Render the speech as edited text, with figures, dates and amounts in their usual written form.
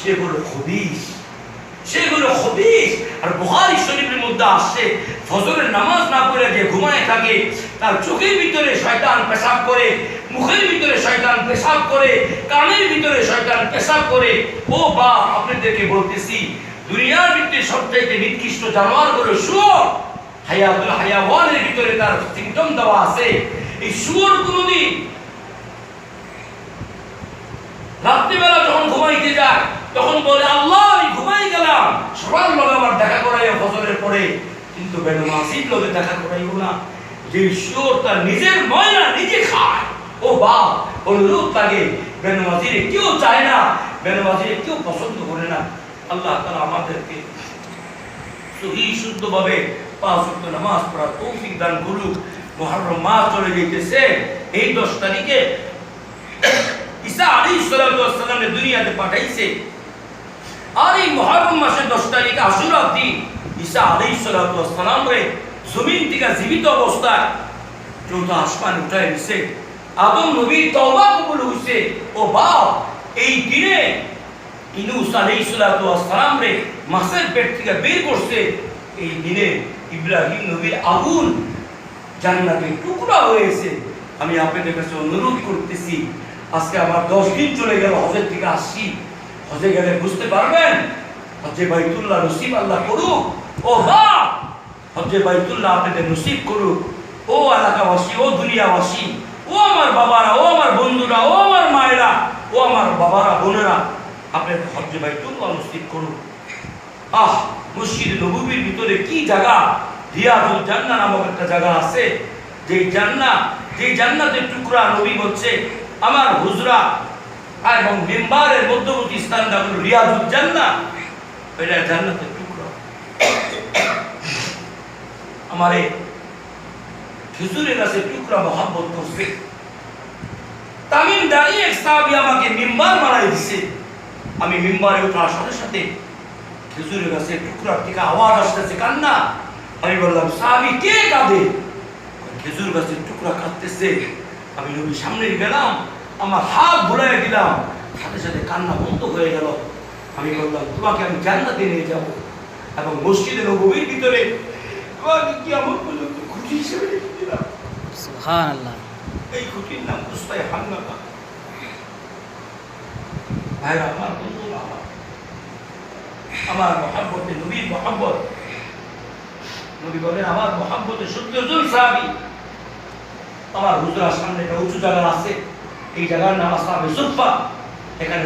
সেগুলো খবিস, সেগুলো খবিস। আর বুখারী শরীফের মধ্যে আসছে ফজরের নামাজ না পড়ে যে ঘুমায় থাকে তার চোখের ভিতরে শয়তান পেশাব করে, মুখের ভিতরে শয়তান পেশাব করে, কানের ভিতরে শয়তান পেশাব করে। ও বা আপনাদেরকে বলতেছি, দুনিয়ার ভিতরে সবচাইতে নিকৃষ্ট জানোয়ার হলো শুয়োর। হায়াতুল হায়াওয়ানের ভিতরে তার সিম্পটম দেওয়া আছে। এই শুয়োর কোনদিন রাত্রিবেলা যখন ঘুমাইতে যায় তখন বলে আল্লাহ আমি ঘুমাই গেলাম, সবার লগে আমার দেখা করাইয়া ফজরের পরে, কিন্তু বেনমাজির লগে দেখা করাইব না। যে শুয়োর তার নিজের ময়লা নিজে খায়, ও বাপ অনুরূপ লাগে। বেনমাজিরে কেউ চায় না, বেনমাজিরে কেউ পছন্দ করে না। আল্লাহ তাআলা আমাদেরকে সহি শুদ্ধভাবে পাঁচ ওয়াক্ত নামাজ পড়ার তৌফিক দান করুক। মুহররম মাস চলে যাইতেছে, এই 10 তারিখে ঈসা আলাইহিস সালাতু ওয়াস সালামকে দুনিয়াতে পাঠাইছে। আর এই মুহররম মাসের 10 তারিখে আশুরার দিন ঈসা আলাইহিস সালাতু ওয়াস সালামকে জমিন থেকে জীবিত অবস্থায় চৌথা আসমান উঠায় দিয়েছে। আদম নবীর তওবা কবুল হইছে। ও বাপ, এই দিনে ইউনূস আলাইহিস সালাতু ওয়াস সালামকে মাছের পেট থেকে বের করছে। এই দিনে ইব্রাহিম নবীর আগুন জান্নাতে টুকরা হয়েছে। আমি আপনাদের কাছে অনুরোধ করতেছি, আজকে আমার 10 দিন চলে গেল হজের থেকে আসছি। হজে গেলে বুঝতে পারবেন হজে বাইতুল্লাহ নসিব আল্লাহ করুক। ও বাপ, হজে বাইতুল্লাহ আপনাদের নসিব করুক। ও এলাকাবাসী, ও দুনিয়াবাসী, ও আমার বাবারা, ও আমার বন্ধুরা, ও আমার মায়েরা, ও আমার বাবারা বোনেরা, আপনাদের হজে বাইতুল্লাহ নসিব করুক। মসজিদ নববীর ভিতরে কি জায়গা, রিয়াদুল জান্নাহ নামক একটা জায়গা আছে। যে জান্নাতের টুকরা নবী হচ্ছে আমার হুজরা এবং মিম্বারের মধ্যবর্তী স্থানটা হলো রিয়াদুল জান্নাহ। এটা জান্নাতের টুকরা। আমারে খেজুরের গাছের টুকরা মহব্বত করছে। তামিম দাঁড়িয়ে এক সাহাবী আমাকে মিম্বার বানাই দিছে। আমি মিম্বারে ওঠার সাথে সাথে খেজুরের গাছের টুকরার থেকে আওয়াজ আসতেছে, কান্না। আমি বললাম, সাহাবী কে কাঁদে? খেজুর গাছের টুকরা কাঁদতেছে। আমি নবীর সামনে গেলাম, আমার হাত বুলাইয়া দিলাম, সাথে সাথে কান্না বন্ধ হয়ে গেল। আমি বললাম, তোমাকে আমি জান্নাতে নিয়ে যাব এবং মসজিদে নববীর ভিতরে তোমাকে কিয়ামত পর্যন্ত খুশি হিসেবে রেখে দিলাম। সুবহানাল্লাহ। এই খুশির নাম কুস্তায়ে হান্নাকা। ভাইরা আমার, বন্ধুরা আমার মহব্বতে নবীর মহব্বত। নবী বলেন, আমার মহব্বতে 70 জন সাহাবী। আমার হুজরার সামনে একটা উঁচু জায়গা আছে, এই জায়গার নাম আসহাবে সুফফা। এখানে